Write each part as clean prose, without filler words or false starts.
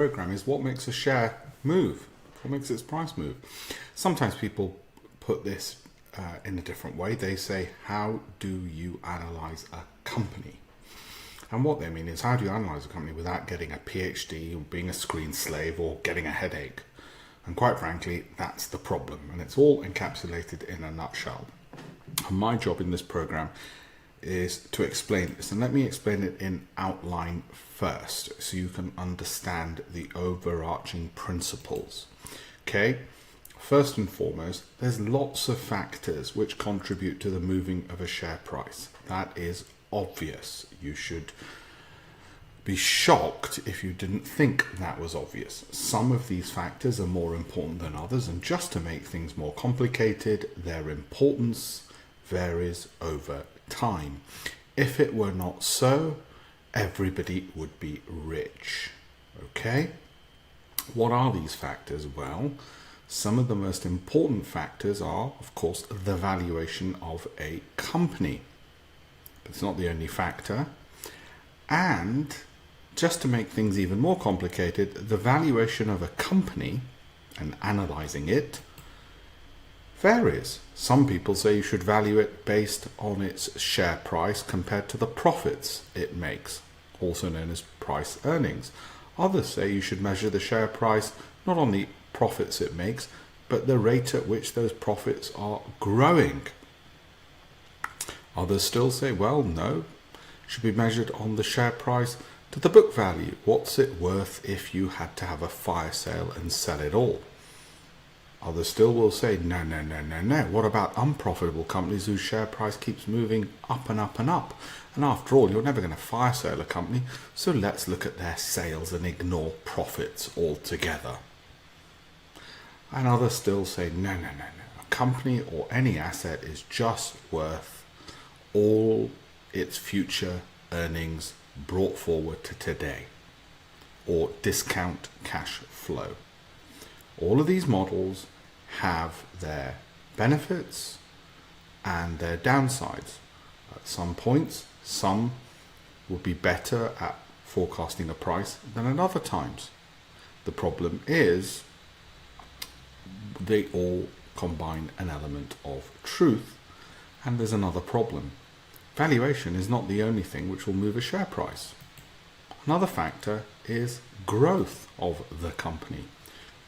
program is what makes a share move, what makes its price move. Sometimes people put this in a different way. They say, how do you analyze a company? And what they mean is, how do you analyze a company without getting a PhD or being a screen slave or getting a headache? And quite frankly, that's the problem. And it's all encapsulated in a nutshell. And my job in this program is to explain this. And let me explain it in outline first, so you can understand the overarching principles. Okay? First and foremost, there's lots of factors which contribute to the moving of a share price. That is obvious. You should be shocked if you didn't think that was obvious. Some of these factors are more important than others, and just to make things more complicated, their importance varies over time. If it were not so, everybody would be rich. Okay? What are these factors? Well, some of the most important factors are, of course, the valuation of a company. But it's not the only factor. And just to make things even more complicated, the valuation of a company and analyzing it varies. Some people say you should value it based on its share price compared to the profits it makes, also known as price earnings. Others say you should measure the share price not on the profits it makes, but the rate at which those profits are growing. Others still say, well, no, it should be measured on the share price to the book value. What's it worth if you had to have a fire sale and sell it all? Others still will say, no. What about unprofitable companies whose share price keeps moving up and up and up? And after all, you're never going to fire sale a company, so let's look at their sales and ignore profits altogether. And others still say, no. A company or any asset is just worth all its future earnings brought forward to today, or discount cash flow. All of these models have their benefits and their downsides. At some points, some will be better at forecasting a price than at other times. The problem is they all combine an element of truth, and there's another problem. Valuation is not the only thing which will move a share price. Another factor is growth of the company.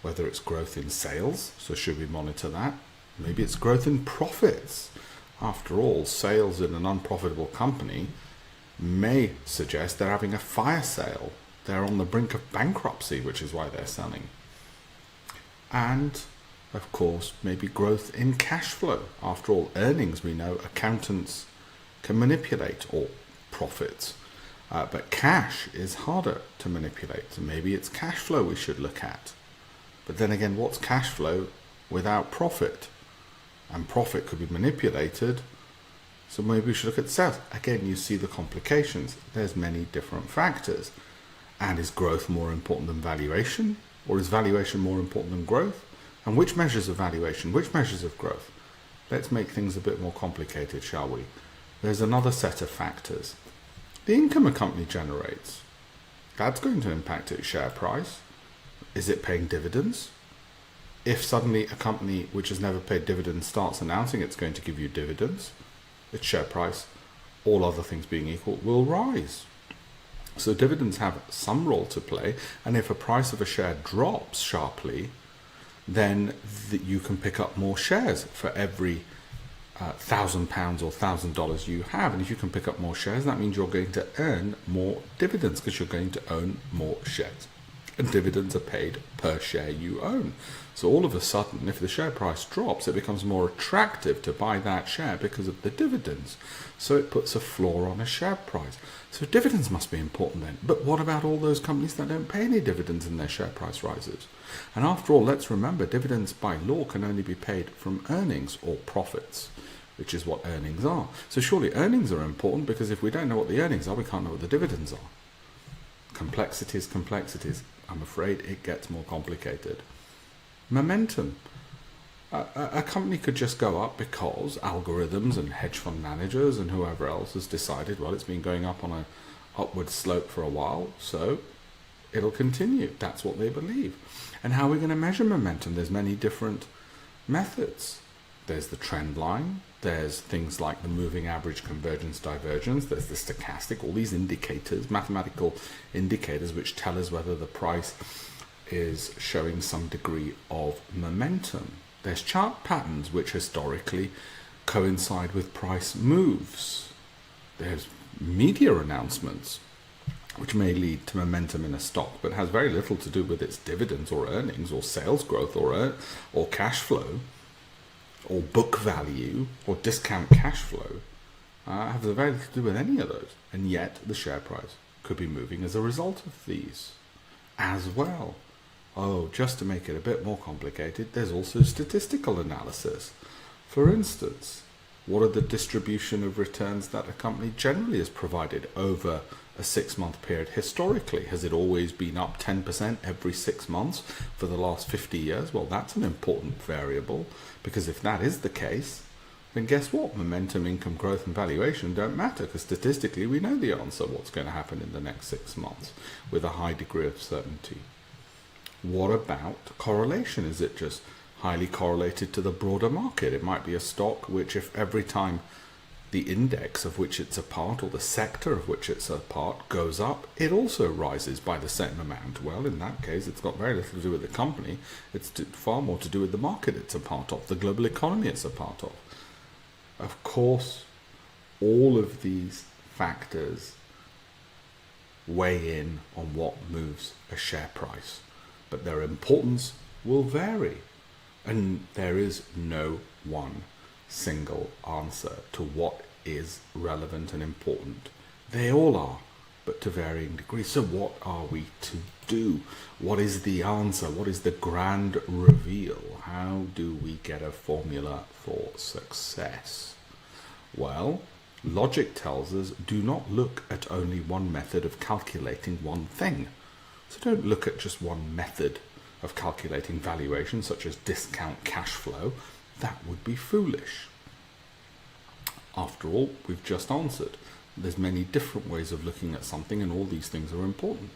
Whether it's growth in sales, so should we monitor that? Maybe it's growth in profits. After all, sales in an unprofitable company may suggest they're having a fire sale. They're on the brink of bankruptcy, which is why they're selling. And, of course, maybe growth in cash flow. After all, earnings, we know, accountants can manipulate, or profits. But cash is harder to manipulate. So maybe it's cash flow we should look at. But then again, what's cash flow without profit? And profit could be manipulated, so maybe we should look at sales. Again, you see the complications. There's many different factors. And is growth more important than valuation? Or is valuation more important than growth? And which measures of valuation? Which measures of growth? Let's make things a bit more complicated, shall we? There's another set of factors. The income a company generates. That's going to impact its share price. Is it paying dividends? If suddenly a company which has never paid dividends starts announcing it's going to give you dividends, its share price, all other things being equal, will rise. So dividends have some role to play, and if a price of a share drops sharply, then you can pick up more shares for every £1,000 or $1,000 you have. And if you can pick up more shares, that means you're going to earn more dividends because you're going to own more shares. And dividends are paid per share you own. So all of a sudden, if the share price drops, it becomes more attractive to buy that share because of the dividends. So it puts a floor on a share price. So dividends must be important then. But what about all those companies that don't pay any dividends and their share price rises? And after all, let's remember, dividends by law can only be paid from earnings or profits, which is what earnings are. So surely earnings are important, because if we don't know what the earnings are, we can't know what the dividends are. Complexities. I'm afraid it gets more complicated. Momentum. A company could just go up because algorithms and hedge fund managers and whoever else has decided, well, it's been going up on an upward slope for a while, so it'll continue. That's what they believe. And how are we going to measure momentum? There's many different methods. There's the trend line. There's things like the moving average, convergence, divergence. There's the stochastic, all these indicators, mathematical indicators, which tell us whether the price is showing some degree of momentum. There's chart patterns, which historically coincide with price moves. There's media announcements, which may lead to momentum in a stock, but has very little to do with its dividends or earnings or sales growth or cash flow or book value or discount cash flow. Have very little to do with any of those. And yet the share price could be moving as a result of these as well. Oh, just to make it a bit more complicated, there's also statistical analysis. For instance, what are the distribution of returns that a company generally has provided over a 6-month period historically? Has it always been up 10% every 6 months for the last 50 years? Well, that's an important variable, because if that is the case, then guess what? Momentum, income growth, and valuation don't matter, because statistically we know the answer, what's going to happen in the next 6 months with a high degree of certainty. What about correlation? Is it just highly correlated to the broader market? It might be a stock which, if every time the index of which it's a part or the sector of which it's a part goes up, it also rises by the same amount. Well, in that case, it's got very little to do with the company. It's far more to do with the market it's a part of, the global economy it's a part of. Of course, all of these factors weigh in on what moves a share price, but their importance will vary. And there is no one single answer to what is relevant and important. They all are, but to varying degrees. So what are we to do? What is the answer? What is the grand reveal? How do we get a formula for success? Well, logic tells us do not look at only one method of calculating one thing. So don't look at just one method of calculating valuation, such as discount cash flow. That would be foolish. After all, we've just answered. There's many different ways of looking at something, and all these things are important.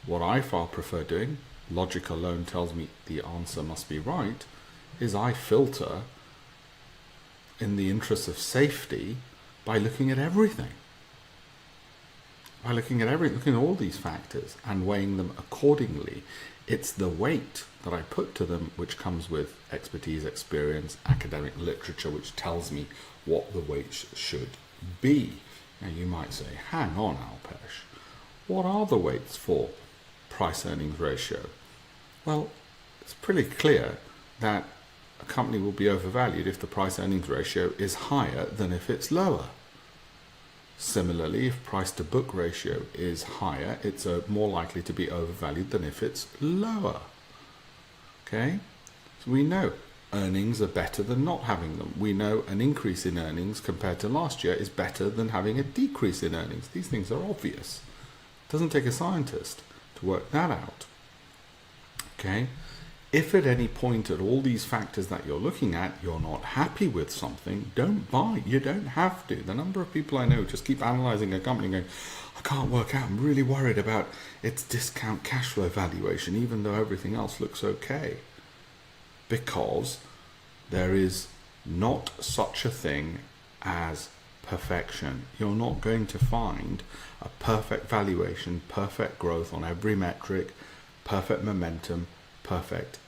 What I far prefer doing, logic alone tells me the answer must be right, is I filter in the interest of safety by looking at everything. By looking at all these factors and weighing them accordingly. It's the weight that I put to them which comes with expertise, experience, academic literature, which tells me what the weights should be. Now you might say, hang on, Alpesh, what are the weights for price-earnings ratio? Well, it's pretty clear that a company will be overvalued if the price-earnings ratio is higher than if it's lower. Similarly, if price-to-book ratio is higher, it's more likely to be overvalued than if it's lower. Okay? So we know earnings are better than not having them. We know an increase in earnings compared to last year is better than having a decrease in earnings. These things are obvious. It doesn't take a scientist to work that out. Okay? If at any point at all these factors that you're looking at, you're not happy with something, don't buy. You don't have to. The number of people I know just keep analysing a company and going, I can't work out. I'm really worried about its discount cash flow valuation, even though everything else looks okay. Because there is not such a thing as perfection. You're not going to find a perfect valuation, perfect growth on every metric, perfect momentum, perfect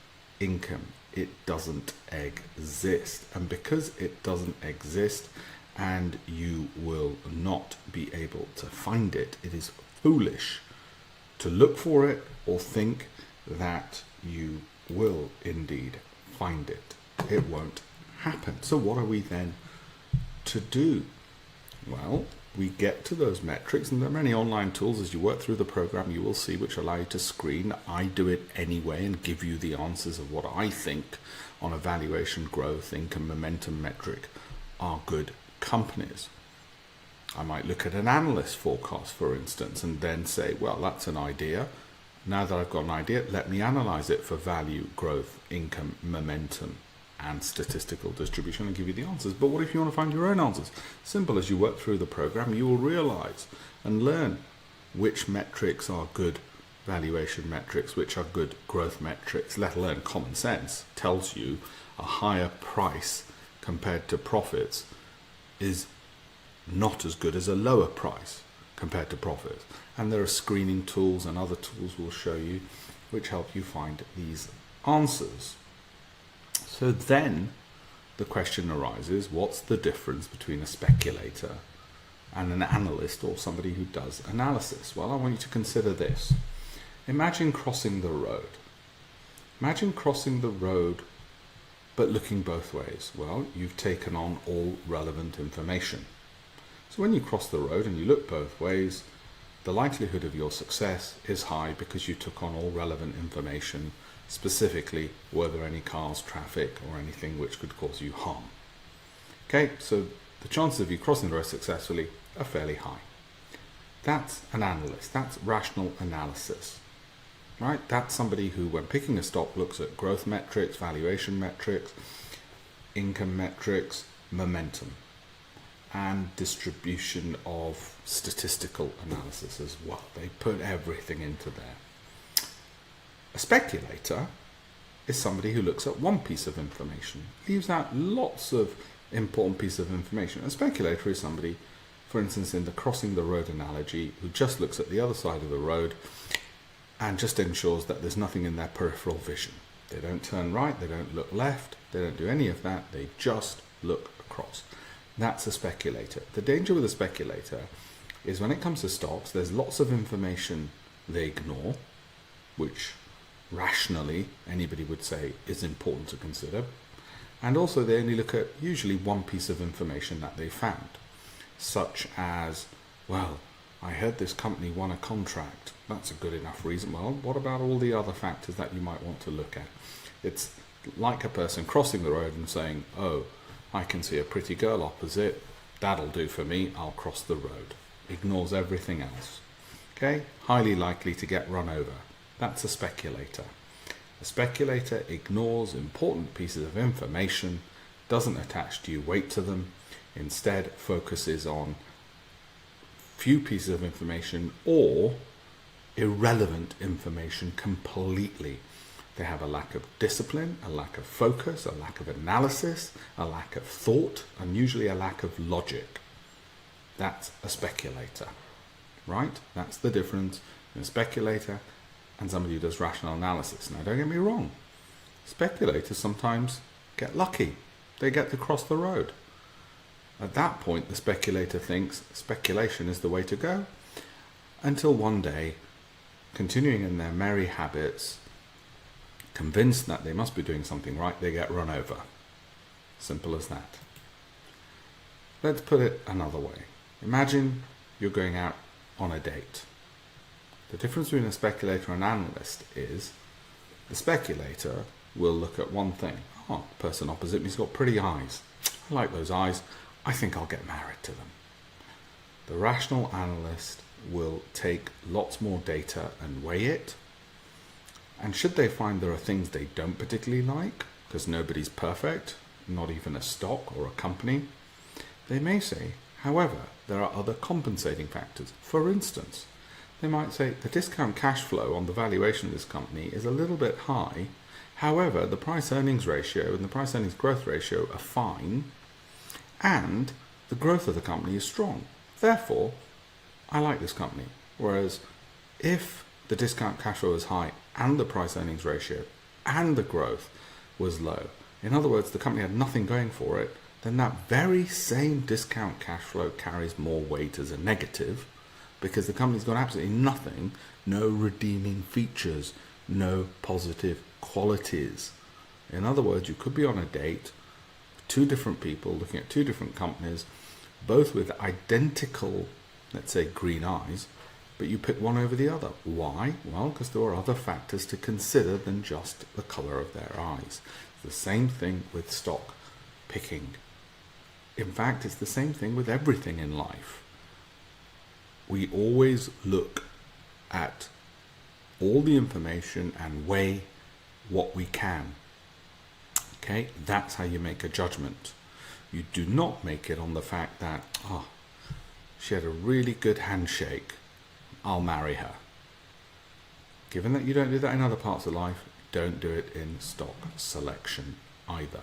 income. It doesn't exist. And because it doesn't exist and you will not be able to find it, it is foolish to look for it or think that you will indeed find it. It won't happen. So what are we then to do? Well, we get to those metrics, and there are many online tools as you work through the program you will see which allow you to screen. I do it anyway and give you the answers of what I think on a valuation, growth, income, momentum metric are good companies. I might look at an analyst forecast, for instance, and then say, well, that's an idea. Now that I've got an idea, let me analyze it for value, growth, income, momentum, and statistical distribution and give you the answers. But what if you want to find your own answers? Simple. As you work through the program, you will realize and learn which metrics are good valuation metrics, which are good growth metrics, let alone common sense, tells you a higher price compared to profits is not as good as a lower price compared to profits. And there are screening tools and other tools we'll show you which help you find these answers. So then the question arises, what's the difference between a speculator and an analyst, or somebody who does analysis? Well, I want you to consider this. Imagine crossing the road. Imagine crossing the road but looking both ways. Well, you've taken on all relevant information. So when you cross the road and you look both ways, the likelihood of your success is high because you took on all relevant information. Specifically, were there any cars, traffic, or anything which could cause you harm? Okay, so the chances of you crossing the road successfully are fairly high. That's an analyst. That's rational analysis, right? That's somebody who, when picking a stock, looks at growth metrics, valuation metrics, income metrics, momentum, and distribution of statistical analysis as well. They put everything into there. A speculator is somebody who looks at one piece of information, leaves out lots of important pieces of information. A speculator is somebody, for instance, in the crossing the road analogy, who just looks at the other side of the road and just ensures that there's nothing in their peripheral vision. They don't turn right, they don't look left, they don't do any of that, they just look across. That's a speculator. The danger with a speculator is when it comes to stocks, there's lots of information they ignore, which rationally anybody would say is important to consider. And also they only look at usually one piece of information that they found, such as, well, I heard this company won a contract. That's a good enough reason. Well, what about all the other factors that you might want to look at? It's like a person crossing the road and saying, oh, I can see a pretty girl opposite. That'll do for me. I'll cross the road. Ignores everything else. Okay? Highly likely to get run over. That's a speculator. A speculator ignores important pieces of information, doesn't attach due weight to them, instead focuses on few pieces of information or irrelevant information completely. They have a lack of discipline, a lack of focus, a lack of analysis, a lack of thought, and usually a lack of logic. That's a speculator, right? That's the difference in a speculator and somebody who does rational analysis. Now, don't get me wrong. Speculators sometimes get lucky. They get to cross the road. At that point, the speculator thinks speculation is the way to go, until one day, continuing in their merry habits, convinced that they must be doing something right, they get run over. Simple as that. Let's put it another way. Imagine you're going out on a date. The difference between a speculator and an analyst is the speculator will look at one thing. Oh, the person opposite me's got pretty eyes. I like those eyes. I think I'll get married to them. The rational analyst will take lots more data and weigh it. And should they find there are things they don't particularly like, because nobody's perfect, not even a stock or a company, they may say, however, there are other compensating factors. For instance, they might say the discount cash flow on the valuation of this company is a little bit high. However, the price earnings ratio and the price earnings growth ratio are fine, and the growth of the company is strong. Therefore, I like this company. Whereas if the discount cash flow is high and the price earnings ratio and the growth was low, in other words, the company had nothing going for it, then that very same discount cash flow carries more weight as a negative, because the company's got absolutely nothing, no redeeming features, no positive qualities. In other words, you could be on a date, two different people looking at two different companies, both with identical, let's say, green eyes, but you pick one over the other. Why? Well, because there are other factors to consider than just the color of their eyes. It's the same thing with stock picking. In fact, it's the same thing with everything in life. We always look at all the information and weigh what we can. Okay, that's how you make a judgment. You do not make it on the fact that, she had a really good handshake, I'll marry her. Given that you don't do that in other parts of life, don't do it in stock selection either.